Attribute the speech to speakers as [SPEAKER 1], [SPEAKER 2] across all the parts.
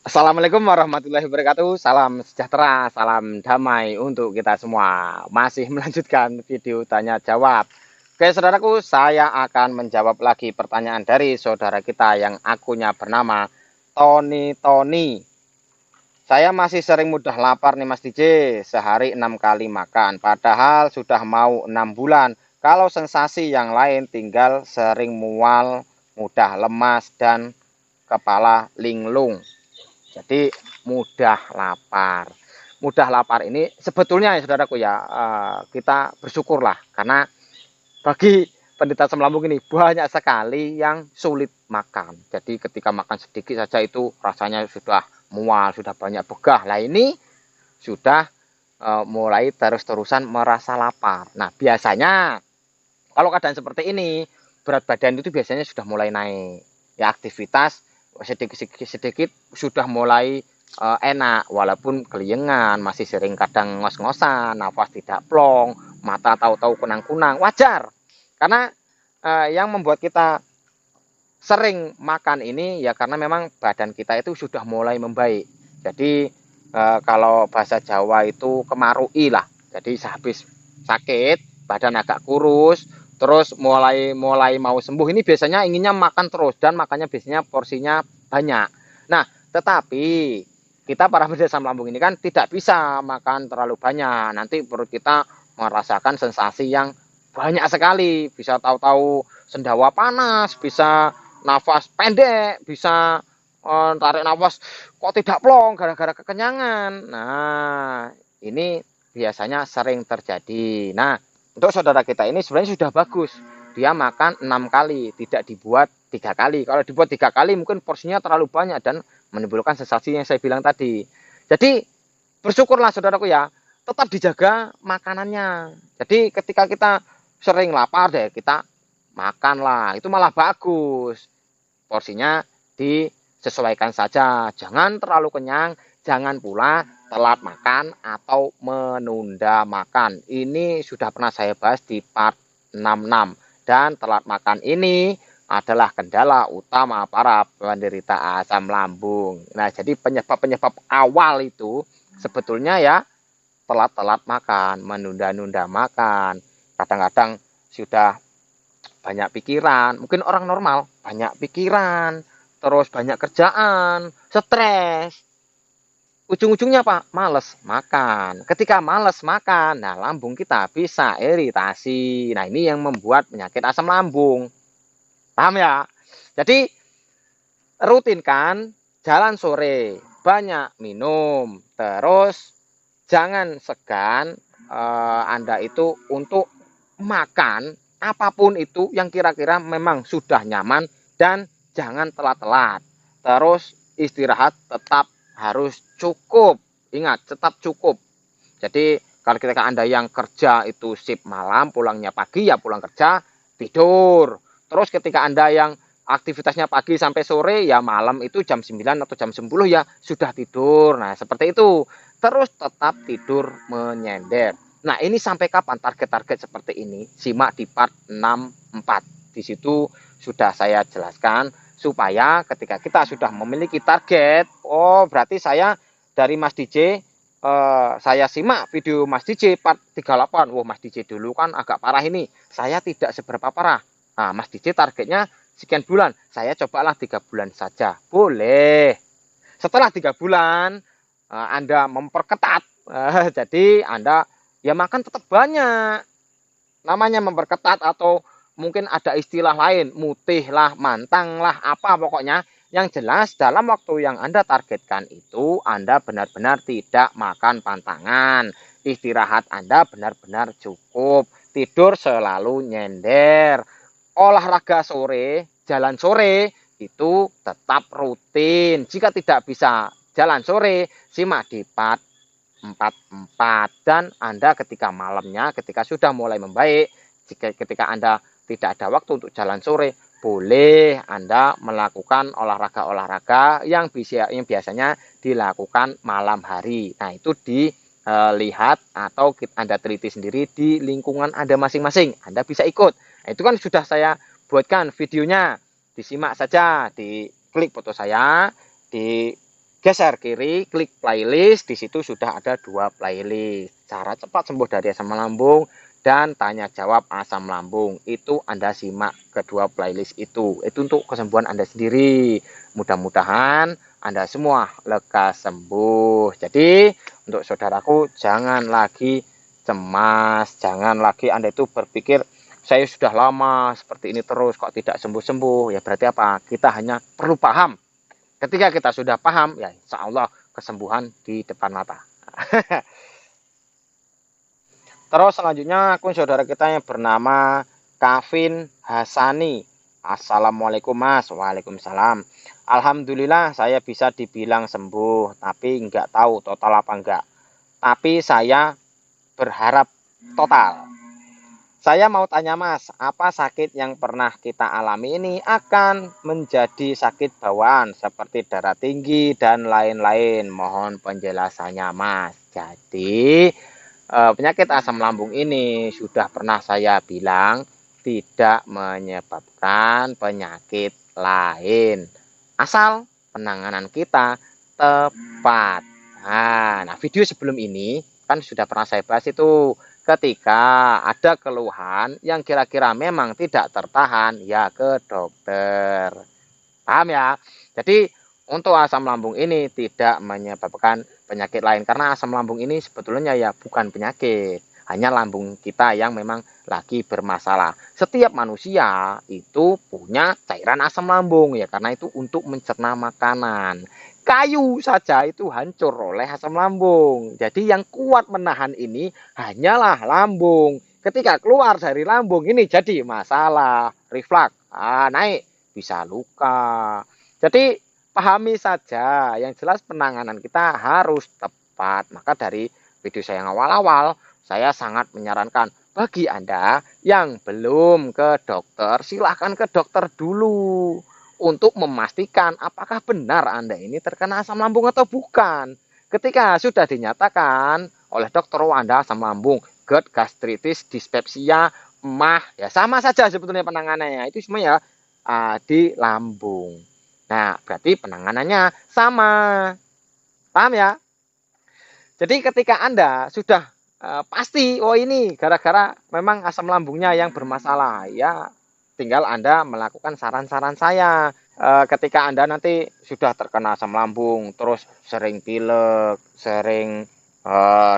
[SPEAKER 1] Assalamualaikum warahmatullahi wabarakatuh. Salam sejahtera, salam damai untuk kita semua. Masih melanjutkan video tanya jawab. Oke, saudaraku, saya akan menjawab lagi pertanyaan dari saudara kita yang akunnya bernama Tony Tony. Saya masih sering mudah lapar nih Mas DJ, sehari 6 kali makan, padahal sudah mau 6 bulan. Kalau sensasi yang lain tinggal sering mual, mudah lemas, dan kepala linglung. Jadi mudah lapar. Mudah lapar ini sebetulnya ya saudaraku ya, kita bersyukurlah karena bagi penderita asam lambung ini banyak sekali yang sulit makan. Jadi ketika makan sedikit saja itu rasanya sudah mual, sudah banyak begah. Nah ini sudah mulai terus-terusan merasa lapar. Nah biasanya kalau keadaan seperti ini berat badan itu biasanya sudah mulai naik. Ya aktivitas sedikit-sedikit sudah mulai enak walaupun keliengan, masih sering kadang ngos-ngosan, nafas tidak plong, mata tahu-tahu kunang-kunang, wajar. Karena yang membuat kita sering makan ini ya karena memang badan kita itu sudah mulai membaik. Jadi kalau bahasa Jawa itu kemarui lah. Jadi sehabis sakit, badan agak kurus, terus mulai mulai mau sembuh ini biasanya inginnya makan terus dan makannya biasanya porsinya banyak. Nah, tetapi kita para penderita asam lambung ini kan tidak bisa makan terlalu banyak. Nanti perut kita merasakan sensasi yang banyak sekali. Bisa tahu-tahu sendawa panas, bisa nafas pendek, bisa tarik nafas kok tidak plong gara-gara kekenyangan. Nah, ini biasanya sering terjadi. Nah, untuk saudara kita ini sebenarnya sudah bagus. Dia makan 6 kali, tidak dibuat 3 kali. Kalau dibuat 3 kali mungkin porsinya terlalu banyak dan menimbulkan sensasi yang saya bilang tadi. Jadi bersyukurlah saudaraku ya, tetap dijaga makanannya. Jadi ketika kita sering lapar deh, kita makanlah. Itu malah bagus. Porsinya disesuaikan saja. Jangan terlalu kenyang, jangan pula telat makan atau menunda makan. Ini sudah pernah saya bahas di part 66. Dan telat makan ini adalah kendala utama para penderita asam lambung. Nah, jadi penyebab-penyebab awal itu sebetulnya ya telat-telat makan, menunda-nunda makan. Kadang-kadang sudah banyak pikiran, mungkin orang normal banyak pikiran, terus banyak kerjaan, stres. Ujung-ujungnya apa? Males makan. Ketika males makan, nah lambung kita bisa iritasi. Nah ini yang membuat penyakit asam lambung. Paham ya? Jadi rutinkan jalan sore, banyak minum, terus jangan segan Anda itu untuk makan apapun itu yang kira-kira memang sudah nyaman dan jangan telat-telat. Terus istirahat tetap harus cukup. Ingat, tetap cukup. Jadi kalau ketika Anda yang kerja itu shift malam, pulangnya pagi ya pulang kerja, tidur. Terus ketika Anda yang aktivitasnya pagi sampai sore ya malam itu jam 9 atau jam 10 ya sudah tidur. Nah, seperti itu. Terus tetap tidur menyender. Nah, ini sampai kapan target-target seperti ini? Simak di part 64. Di situ sudah saya jelaskan supaya ketika kita sudah memiliki target, oh berarti saya dari Mas DJ saya simak video Mas DJ part 38. Wah, Mas DJ dulu kan agak parah ini. Saya tidak seberapa parah. Nah, Mas DJ targetnya sekian bulan. Saya cobalah 3 bulan saja. Boleh. Setelah 3 bulan, Anda memperketat. Jadi Anda ya makan tetap banyak. Namanya memperketat atau mungkin ada istilah lain, mutih lah, mantang lah, apa pokoknya. Yang jelas dalam waktu yang Anda targetkan itu Anda benar-benar tidak makan pantangan. Istirahat Anda benar-benar cukup. Tidur selalu nyender. Olahraga sore, jalan sore itu tetap rutin. Jika tidak bisa jalan sore, simak di part 44. Dan Anda ketika malamnya, ketika sudah mulai membaik, ketika Anda tidak ada waktu untuk jalan sore, boleh Anda melakukan olahraga-olahraga yang biasanya dilakukan malam hari. Nah, itu dilihat atau Anda teliti sendiri di lingkungan Anda masing-masing. Anda bisa ikut. Nah, itu kan sudah saya buatkan videonya. Disimak saja, diklik foto saya, di Geser kiri, klik playlist, di situ sudah ada 2 playlist. Cara cepat sembuh dari asam lambung dan tanya jawab asam lambung. Itu Anda simak kedua playlist itu. Itu untuk kesembuhan Anda sendiri. Mudah-mudahan Anda semua lekas sembuh. Jadi, untuk saudaraku jangan lagi cemas, jangan lagi Anda itu berpikir saya sudah lama seperti ini terus kok tidak sembuh-sembuh. Ya berarti apa? Kita hanya perlu paham. Ketika kita sudah paham, ya insya Allah kesembuhan di depan mata. Terus selanjutnya akun saudara kita yang bernama Kavin Hasani. Assalamualaikum Mas. Waalaikumsalam. Alhamdulillah saya bisa dibilang sembuh, tapi nggak tahu total apa enggak. Tapi saya berharap total. Saya mau tanya Mas, apa sakit yang pernah kita alami ini akan menjadi sakit bawaan seperti darah tinggi dan lain-lain? Mohon penjelasannya Mas. Jadi penyakit asam lambung ini sudah pernah saya bilang tidak menyebabkan penyakit lain. Asal penanganan kita tepat. Nah, video sebelum ini kan sudah pernah saya bahas itu. Ketika ada keluhan yang kira-kira memang tidak tertahan, ya ke dokter. Paham ya? Jadi untuk asam lambung ini tidak menyebabkan penyakit lain. Karena asam lambung ini sebetulnya ya bukan penyakit. Hanya lambung kita yang memang lagi bermasalah. Setiap manusia itu punya cairan asam lambung ya. Karena itu untuk mencerna makanan. Kayu saja itu hancur oleh asam lambung. Jadi yang kuat menahan ini hanyalah lambung. Ketika keluar dari lambung ini jadi masalah, reflux, naik, bisa luka. Jadi pahami saja, yang jelas penanganan kita harus tepat. Maka dari video saya yang awal-awal, saya sangat menyarankan bagi Anda yang belum ke dokter, silahkan ke dokter dulu. Untuk memastikan apakah benar Anda ini terkena asam lambung atau bukan. Ketika sudah dinyatakan oleh dokter Anda asam lambung, GERD, gastritis, dispepsia, emah, ya sama saja sebetulnya penanganannya. Itu semua ya di lambung. Nah, berarti penanganannya sama. Paham ya? Jadi ketika Anda sudah pasti, oh ini gara-gara memang asam lambungnya yang bermasalah, ya tinggal Anda melakukan saran-saran saya. Ketika Anda nanti sudah terkena asam lambung, terus sering pilek, sering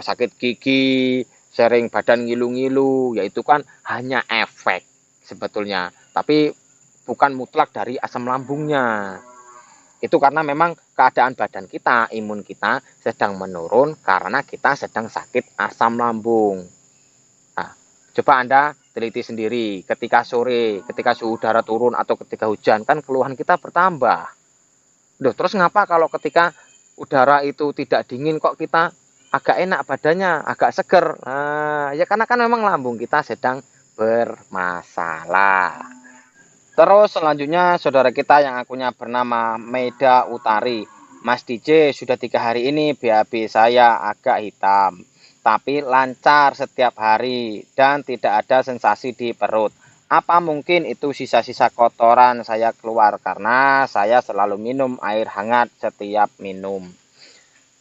[SPEAKER 1] sakit gigi, sering badan ngilu-ngilu, yaitu kan hanya efek sebetulnya. Tapi bukan mutlak dari asam lambungnya. Itu karena memang keadaan badan kita, imun kita sedang menurun karena kita sedang sakit asam lambung. Nah, coba Anda teliti sendiri, ketika sore, ketika suhu udara turun atau ketika hujan, kan keluhan kita bertambah. Duh, terus ngapa kalau ketika udara itu tidak dingin kok kita agak enak badannya, agak seger? Nah, ya karena kan memang lambung kita sedang bermasalah. Terus selanjutnya saudara kita yang akunnya bernama Meda Utari. Mas DJ, sudah 3 hari ini BAB saya agak hitam, tapi lancar setiap hari dan tidak ada sensasi di perut. Apa mungkin itu sisa-sisa kotoran saya keluar karena saya selalu minum air hangat setiap minum.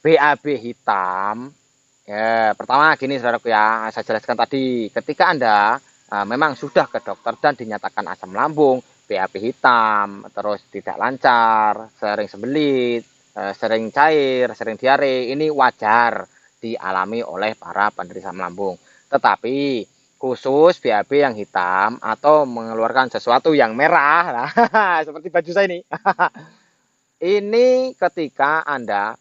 [SPEAKER 1] BAB hitam, ya pertama gini saudaraku ya, saya jelaskan tadi. Ketika Anda memang sudah ke dokter dan dinyatakan asam lambung, BAB hitam, terus tidak lancar, sering sembelit, sering cair, sering diare, ini wajar dialami oleh para penderita asam lambung. Tetapi khusus BAB yang hitam atau mengeluarkan sesuatu yang merah, nah, seperti baju saya ini, ini ketika Anda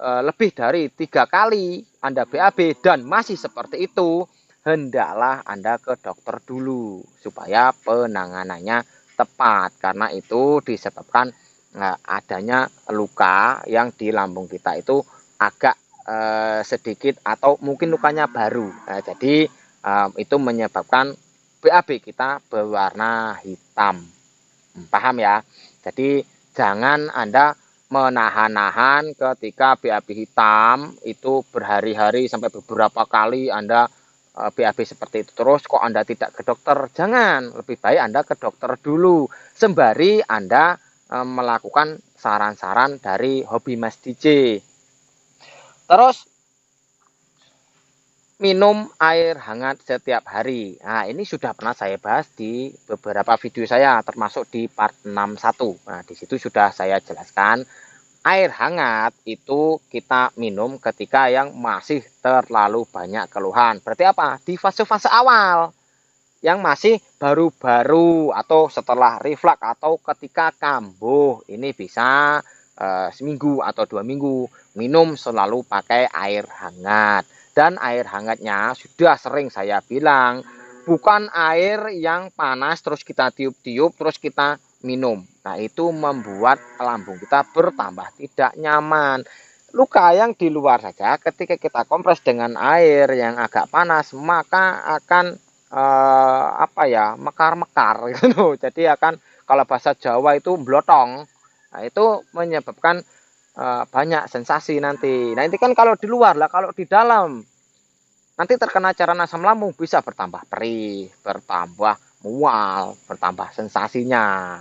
[SPEAKER 1] lebih dari 3 kali Anda BAB dan masih seperti itu, hendaklah Anda ke dokter dulu supaya penanganannya tepat, karena itu disebabkan adanya luka yang di lambung kita itu agak sedikit atau mungkin lukanya baru. Jadi itu menyebabkan BAB kita berwarna hitam. Paham ya? Jadi jangan Anda menahan-nahan ketika BAB hitam itu berhari-hari sampai beberapa kali Anda BAB seperti itu terus kok Anda tidak ke dokter. Jangan, lebih baik Anda ke dokter dulu sembari Anda melakukan saran-saran dari hobi Mas DJ. Terus minum air hangat setiap hari. Nah, ini sudah pernah saya bahas di beberapa video saya, termasuk di part 61. Nah, di situ sudah saya jelaskan, air hangat itu kita minum ketika yang masih terlalu banyak keluhan. Berarti apa? Di fase-fase awal, yang masih baru-baru atau setelah reflux atau ketika kambuh. Ini bisa seminggu atau 2 minggu minum selalu pakai air hangat. Dan air hangatnya sudah sering saya bilang, bukan air yang panas terus kita tiup-tiup terus kita minum. Nah, itu membuat lambung kita bertambah tidak nyaman. Luka yang di luar saja ketika kita kompres dengan air yang agak panas, maka akan mekar-mekar gitu. Jadi akan, kalau bahasa Jawa itu blotong. Nah, itu menyebabkan banyak sensasi nanti. Nah, ini kan kalau di luar lah, kalau di dalam nanti terkena cairan asam lambung bisa bertambah perih, bertambah mual, bertambah sensasinya.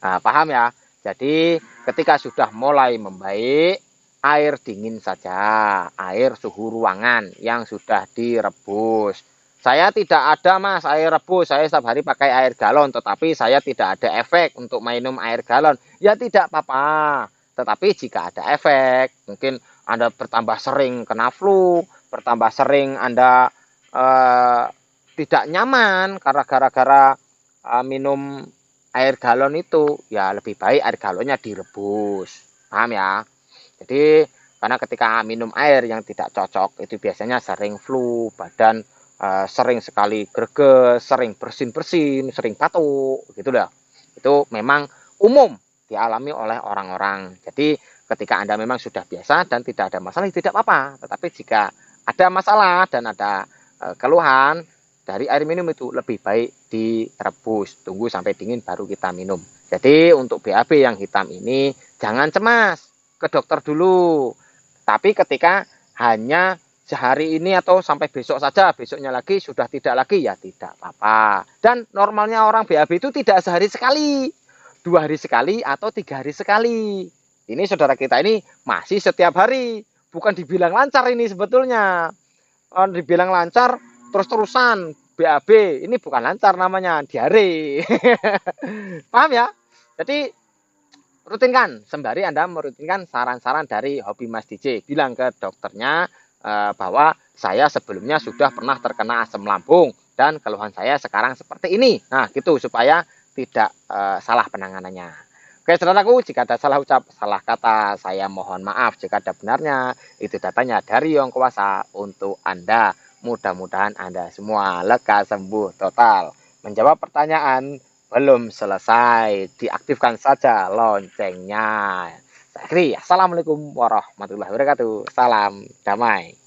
[SPEAKER 1] Nah, paham ya? Jadi ketika sudah mulai membaik, air dingin saja, air suhu ruangan yang sudah direbus. Saya tidak ada mas air rebus, saya setiap hari pakai air galon, tetapi saya tidak ada efek untuk minum air galon. Ya tidak apa-apa, tetapi jika ada efek, mungkin Anda bertambah sering kena flu, bertambah sering Anda tidak nyaman karena gara-gara minum air galon itu, ya lebih baik air galonnya direbus. Paham ya? Jadi karena ketika minum air yang tidak cocok itu biasanya sering flu, badan sering sekali greges, sering bersin-bersin, sering batuk, gitu lah. Itu memang umum dialami oleh orang-orang. Jadi ketika Anda memang sudah biasa dan tidak ada masalah, tidak apa-apa. Tetapi jika ada masalah dan ada keluhan dari air minum, itu lebih baik direbus, tunggu sampai dingin baru kita minum. Jadi untuk BAB yang hitam ini jangan cemas, ke dokter dulu. Tapi ketika hanya sehari ini atau sampai besok saja, besoknya lagi sudah tidak lagi, ya tidak apa-apa. Dan normalnya orang BAB itu tidak sehari sekali, 2 hari sekali atau 3 hari sekali. Ini saudara kita ini masih setiap hari, bukan dibilang lancar ini sebetulnya. Dibilang lancar terus-terusan BAB, ini bukan lancar namanya, diare. Paham ya? Jadi rutinkan, sembari Anda merutinkan saran-saran dari hobi Mas DJ. Bilang ke dokternya bahwa saya sebelumnya sudah pernah terkena asam lambung dan keluhan saya sekarang seperti ini. Nah, gitu supaya tidak salah penanganannya. Oke, saudaraku, jika ada salah ucap, salah kata, saya mohon maaf. Jika ada benarnya, itu datanya dari Yang Kuasa untuk Anda. Mudah-mudahan Anda semua lega sembuh total. Menjawab pertanyaan belum selesai, diaktifkan saja loncengnya. Saya akhiri, assalamualaikum warahmatullahi wabarakatuh. Salam damai.